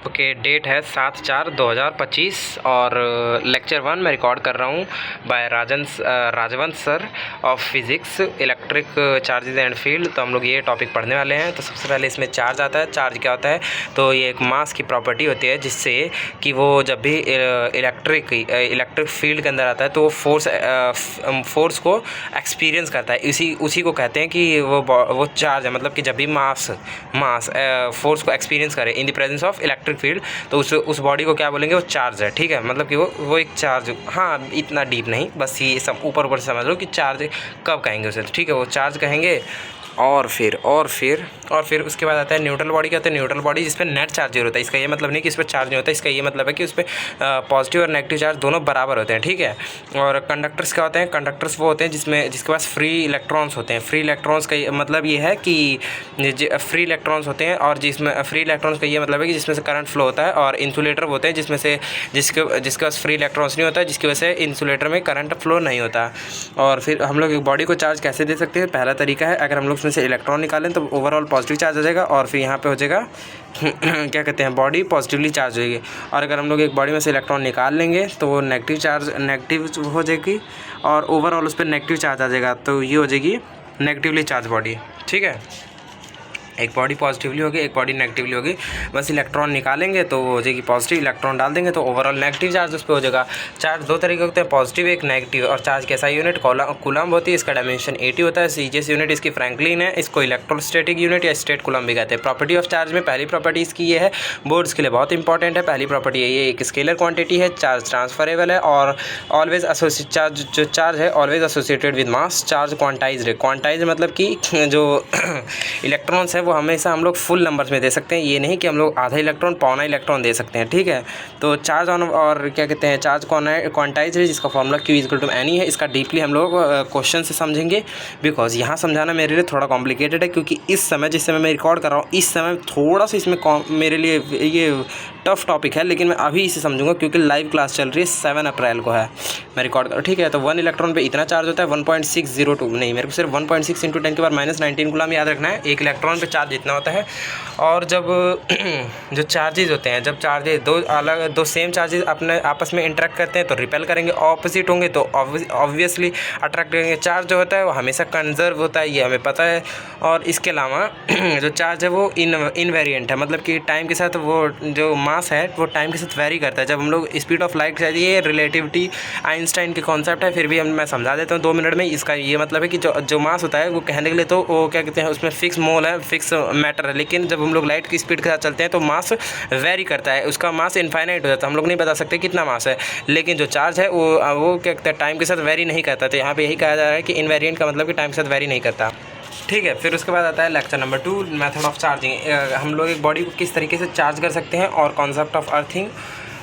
Okay, date है 7/4/2025 और lecture 1 मैं रिकॉर्ड कर रहा हूँ बाय राजवंश sir of physics electric charges and field. तो हम लोग ये टॉपिक पढ़ने वाले हैं। तो सबसे पहले इसमें चार्ज आता है। चार्ज क्या होता है? तो ये एक मास की प्रॉपर्टी होती है जिससे कि वो जब भी इलेक्ट्रिक फील्ड के अंदर आता है तो वो फोर्स को एक्सपीरियंस करता है। उसी को कहते हैं कि वो चार्ज है। मतलब कि जब भी मास फोर्स को एक्सपीरियंस करे in the presence of electric field तो उस बॉडी को क्या बोलेंगे? वो चार्ज है। ठीक है, मतलब कि वो एक चार्ज, हाँ इतना डीप नहीं, बस ये सब ऊपर से समझ लो कि चार्ज कब कहेंगे उसे। तो ठीक है, वो चार्ज कहेंगे। और फिर उसके बाद आता है न्यूट्रल बॉडी। क्या होता है? न्यूट्रल बॉडी जिस पर नेट चार्ज जीरो होता है। इसका ये मतलब नहीं कि इस पर चार्ज नहीं होता, इसका ये मतलब है कि उस पर पॉजिटिव और नेगेटिव चार्ज दोनों बराबर होते हैं। ठीक है। और कंडक्टर्स क्या होते हैं? कंडक्टर्स वो होते हैं जिसके पास फ्री इलेक्ट्रॉन्स होते हैं। फ्री इलेक्ट्रॉन्स का मतलब ये है कि फ्री इलेक्ट्रॉन्स होते हैं, और जिसमें फ्री इलेक्ट्रॉन्स का ये मतलब है कि जिसमें से करंट फ्लो होता है। और इंसुलेटर होते हैं जिसके पास फ्री इलेक्ट्रॉन्स नहीं होता है, जिसकी वजह से इंसुलेटर में करंट फ्लो नहीं होता। और फिर हम लोग एक बॉडी को चार्ज कैसे दे सकते हैं? पहला तरीका है, अगर हम लोग उसमें से इलेक्ट्रॉन निकालें तो ओवरऑल पॉजिटिव चार्ज आ जाएगा, और फिर यहाँ पे हो जाएगा क्या कहते हैं, बॉडी पॉजिटिवली चार्ज होगी। और अगर हम लोग एक बॉडी में से इलेक्ट्रॉन निकाल लेंगे तो वो नेगेटिव हो जाएगी, और ओवरऑल उस पर नेगेटिव चार्ज आ जाएगा। तो ये हो जाएगी नेगेटिवली चार्ज बॉडी। ठीक है, एक बॉडी पॉजिटिवली होगी, एक बॉडी नेगेटिवली होगी। बस इलेक्ट्रॉन निकालेंगे तो हो जाएगी पॉजिटिव, इलेक्ट्रॉन डाल देंगे तो ओवरऑल नेगेटिव चार्ज उस पर हो जाएगा। चार्ज दो तरीके होते हैं, पॉजिटिव एक नेगेटिव। और चार्ज कैसा यूनिट? कूलम्ब होती है। इसका डायमेंशन 80 होता है। सीजीएस यूनिट इसकी फ्रैंकलिन है। इसको इलेक्ट्रोस्टैटिक यूनिट या स्टेट कूलम्ब भी कहते हैं। प्रॉपर्टी ऑफ चार्ज में पहली प्रॉपर्टी इसकी ये है, बोर्ड्स के लिए बहुत इंपॉर्टेंट है। पहली प्रॉपर्टी है ये एक स्केलर क्वांटिटी है, चार्ज ट्रांसफरेबल है, और ऑलवेज चार्ज है always associated with mass. Charge quantize मतलब कि जो इलेक्ट्रॉन्स है वो हमेशा हम लोग फुल नंबर्स में दे सकते हैं। ये नहीं कि हम लोग आधा इलेक्ट्रॉन पौना इलेक्ट्रॉन दे सकते हैं। ठीक है, तो चार्ज ऑन और क्या कहते हैं, चार्ज क्वांटाइज है, जिसका फॉर्मूला Q=NE है। इसका डीपली हम लोग क्वेश्चन से समझेंगे, बिकॉज यहाँ समझाना मेरे लिए थोड़ा कॉम्प्लिकेटेड है, क्योंकि इस समय जिस समय मैं रिकॉर्ड कर रहा हूँ इस समय थोड़ा सा इसमें मेरे लिए ये टफ टॉपिक है, लेकिन मैं अभी इसे समझूंगा क्योंकि लाइव क्लास चल रही है। 7 अप्रैल को है, मैं रिकॉर्ड कर। ठीक है, तो 1 इलेक्ट्रॉन पे इतना चार्ज होता है 1.602, नहीं मेरे को सिर्फ 1.6 × 10⁻19 कूलम याद रखना है। एक इलेक्ट्रॉन पे चार्ज इतना होता है। और जब जो चार्जेस होते हैं, जब चार्जेस दो सेम चार्जेस अपने आपस में इंटरेक्ट करते हैं तो रिपेल करेंगे, ऑपोजिट होंगे तो ऑब्वियसली अट्रैक्ट करेंगे। चार्ज जो होता है वो हमेशा कंजर्व होता है, ये हमें पता है। और इसके अलावा जो चार्ज है वो इनवेरिएंट है, मतलब कि टाइम के साथ वो जो मास है वो टाइम के साथ वेरी करता है। जब हम लोग स्पीड ऑफ लाइट, ये रिलेटिविटी आइंस्टाइन के कॉन्सेप्ट है, फिर भी मैं समझा देता हूँ 2 मिनट में। इसका ये मतलब है कि जो मास होता है वो कहने के लिए तो वो क्या कहते हैं, उसमें फिक्स मोल है, फिक्स मैटर है, लेकिन जब हम लोग लाइट की स्पीड के साथ चलते हैं तो मास वेरी करता है। उसका मास इनफाइनाइट हो जाता है, हम लोग नहीं बता सकते कितना मास है। लेकिन जो चार्ज है वो क्या कहते हैं, टाइम के साथ वेरी नहीं करता। तो यहाँ पे यही कहा जा रहा है कि इनवेरिएंट का मतलब कि टाइम के साथ वेरी नहीं करता। ठीक है, फिर उसके बाद आता है lecture number 2, method of charging. हम लोग एक बॉडी को किस तरीके से चार्ज कर सकते हैं, और कॉन्सेप्ट ऑफ अर्थिंग,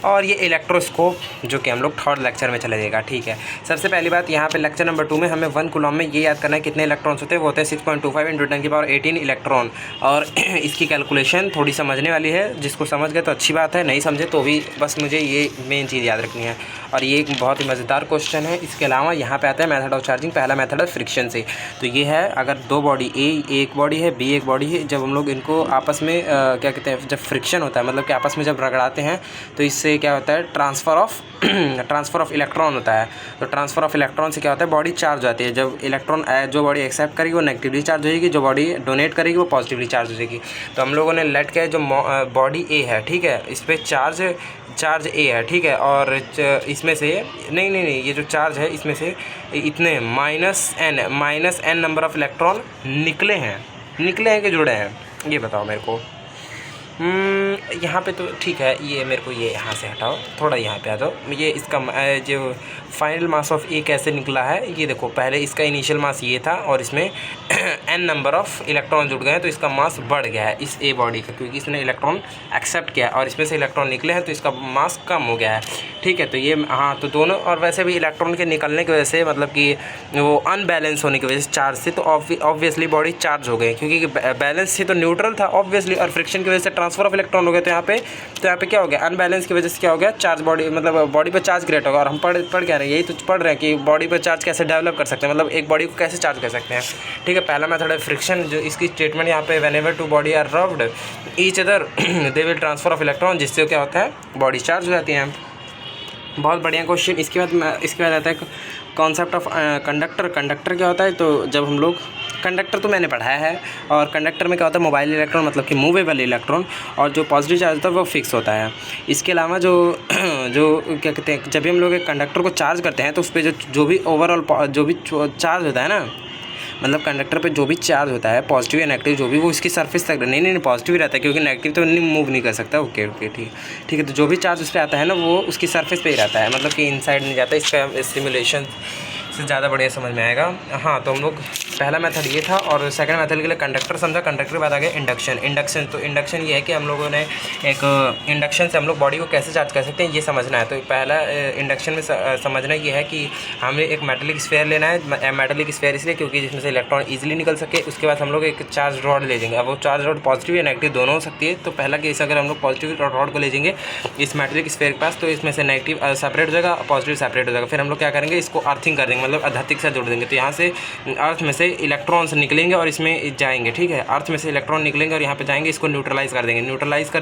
और ये इलेक्ट्रोस्कोप, जो कि हम लोग थर्ड लेक्चर में चला जाएगा। ठीक है, सबसे पहली बात यहाँ पे लेक्चर नंबर 2 में हमें 1 कूलम में ये याद करना है कितने इलेक्ट्रॉन्स होते हैं। वो होते हैं 6.25 × 10⁻18 इलेक्ट्रॉन। और इसकी कैलकुलेशन थोड़ी समझने वाली है, जिसको समझ गए तो अच्छी बात है, नहीं समझे तो भी बस मुझे ये मेन चीज़ याद रखनी है। और ये एक बहुत ही मज़ेदार क्वेश्चन है। इसके अलावा यहाँ पे आता है मेथड ऑफ चार्जिंग। पहला मेथड है फ्रिक्शन से। तो ये है, अगर दो बॉडी, ए एक बॉडी है, बी एक बॉडी है, जब हम लोग इनको आपस में क्या कहते हैं, जब फ्रिक्शन होता है, मतलब कि आपस में जब रगड़ाते हैं तो इससे क्या होता है, ट्रांसफ़र ऑफ इलेक्ट्रॉन होता है। तो ट्रांसफ़र ऑफ इलेक्ट्रॉन से क्या होता है, बॉडी चार्ज होती है। जब इलेक्ट्रॉन जो बॉडी एक्सेप्ट करेगी वो नेगेटिवली चार्ज हो जाएगी, जो बॉडी डोनेट करेगी वो पॉजिटिवली चार्ज हो जाएगी। तो हम लोगों ने लेट के जो बॉडी ए है, ठीक है, इस पर चार्ज ए है। ठीक है, और इसमें से नहीं, ये जो चार्ज है इसमें से इतने -n नंबर ऑफ इलेक्ट्रॉन निकले हैं कि जुड़े हैं, ये बताओ मेरे को। यहाँ पे तो ठीक है, ये मेरे को ये यहाँ से हटाओ, थोड़ा यहाँ पे आ जाओ। ये इसका जो फाइनल मास ऑफ ए कैसे निकला है, ये देखो। पहले इसका इनिशियल मास ये था, और इसमें n नंबर ऑफ इलेक्ट्रॉन जुड़ गए हैं, तो इसका मास बढ़ गया है इस ए बॉडी का, क्योंकि इसने इलेक्ट्रॉन एक्सेप्ट किया और इसमें से इलेक्ट्रॉन निकले हैं, तो इसका मास कम हो गया है। ठीक है, तो ये हाँ, तो दोनों, और वैसे भी इलेक्ट्रॉन के निकलने की वजह से, मतलब कि वो अनबैलेंस होने की वजह से चार्ज से, तो ऑब्वियसली बॉडी चार्ज हो गई, क्योंकि बैलेंस से तो न्यूट्रल था ऑब्वियसली, और फ्रिक्शन की वजह से ट्रांसफर ऑफ इलेक्ट्रॉन हो गया। करोगे तो यहाँ पे क्या हो गया, अनबैलेंस की वजह से क्या हो गया, चार्ज बॉडी मतलब बॉडी पर चार्ज क्रिएट होगा। और हम पढ़ क्या रहे हैं, यही तो पढ़ रहे हैं कि बॉडी पर चार्ज कैसे डेवलप कर सकते हैं, मतलब एक बॉडी को कैसे चार्ज कर सकते हैं। ठीक है, पहला मेथड है फ्रिक्शन, जो इसकी स्टेटमेंट यहाँ पे whenever two body are rubbed each other they will transfer of electron, जिससे क्या होता है, बॉडी चार्ज हो जाती है। बहुत बढ़िया क्वेश्चन। इसके बाद आता है कॉन्सेप्ट ऑफ कंडक्टर। कंडक्टर क्या होता है, तो जब हम लोग कंडक्टर तो मैंने पढ़ाया है, और कंडक्टर में क्या होता है, मोबाइल इलेक्ट्रॉन मतलब कि मूवेबल इलेक्ट्रॉन, और जो पॉजिटिव चार्ज होता है वो फिक्स होता है। इसके अलावा जो क्या कहते हैं, जब भी हम लोग एक कंडक्टर को चार्ज करते हैं तो उस पर जो भी ओवरऑल जो भी चार्ज होता है ना, मतलब कंडक्टर पे जो भी चार्ज होता है पॉजिटिव या नेगेटिव जो भी, वो इसकी सरफेस तक नहीं पॉजिटिव ही रहता है, क्योंकि नेगेटिव तो नहीं मूव नहीं कर सकता। ओके ठीक है। तो जो भी चार्ज उस पर आता है ना, वो उसकी सरफेस पे ही रहता है, मतलब कि इनसाइड नहीं जाता। इसका सिमुलेशन से ज़्यादा बढ़िया समझ में आएगा। हाँ, तो हम लोग पहला मेथड ये था, और सेकंड मेथड के लिए कंडक्टर समझा। कंडक्टर के बाद आ गया इंडक्शन। तो इंडक्शन ये है कि हम लोगों ने एक इंडक्शन से हम लोग बॉडी को कैसे चार्ज कर सकते हैं, ये समझना है। तो पहला इंडक्शन में समझना ये है कि हमें एक मेटेलिक स्फीयर लेना है। मेटेलिक स्फीयर इसलिए क्योंकि जिसमें से इलेक्ट्रॉन ईजिली निकल सके। उसके बाद हम लोग एक चार्ज रॉड ले जाएंगे। अब वो चार्ज रॉड पॉजिटिव या नेगेटिव दोनों हो सकती है। तो पहला केस अगर हम लोग पॉजिटिव रॉड को ले जाएंगे इस मेटेलिक स्फीयर के पास, तो इसमें से नेगेटिव सेपरेट हो जाएगा, पॉजिटिव सेपरेट हो जाएगा। फिर हम लोग क्या करेंगे, इसको अर्थिंग कर देंगे, मतलब धरती के साथ जोड़ देंगे। तो यहाँ से अर्थ में से इलेक्ट्रॉन्स निकलेंगे और इसमें जाएंगे। ठीक है, अर्थ में से इलेक्ट्रॉन निकलेंगे और यहाँ पे जाएंगे, इसको न्यूट्रलाइज कर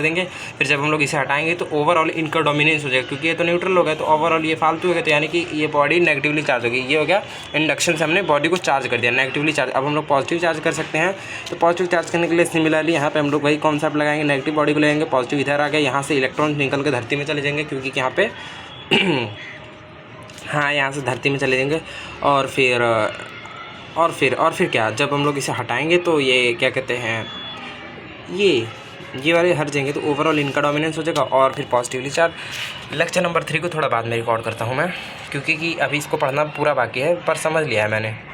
देंगे। फिर जब हम लोग इसे हटाएंगे तो ओवरऑल इनका डोमिनेंस हो जाएगा, क्योंकि ये तो न्यूट्रल हो गया, तो ओवरऑल ये फालतू हो गया। तो यानी कि ये बॉडी नेगेटिवली चार्ज होगी। ये हो गया इंडक्शन से हमने बॉडी को चार्ज कर दिया, नेगेटिवली चार्ज। अब हम लोग पॉजिटिव चार्ज कर सकते हैं। तो पॉजिटिव चार्ज करने के लिए सिमिलरली यहाँ पे हम लोग वही कॉन्सेप्ट लगाएंगे, नेगेटिव बॉडी को लेंगे, पॉजिटिव इधर आ गया, यहाँ से इलेक्ट्रॉन निकल के धरती में चले जाएंगे, क्योंकि यहाँ पे हाँ, यहाँ से धरती में चले जाएंगे। और फिर क्या, जब हम लोग इसे हटाएंगे तो ये क्या कहते हैं, ये वाले हट जाएंगे, तो ओवरऑल इनका डोमिनेंस हो जाएगा। और फिर पॉजिटिवली चार्ज। लेक्चर नंबर 3 को थोड़ा बाद में रिकॉर्ड करता हूँ मैं, क्योंकि अभी इसको पढ़ना पूरा बाकी है, पर समझ लिया है मैंने।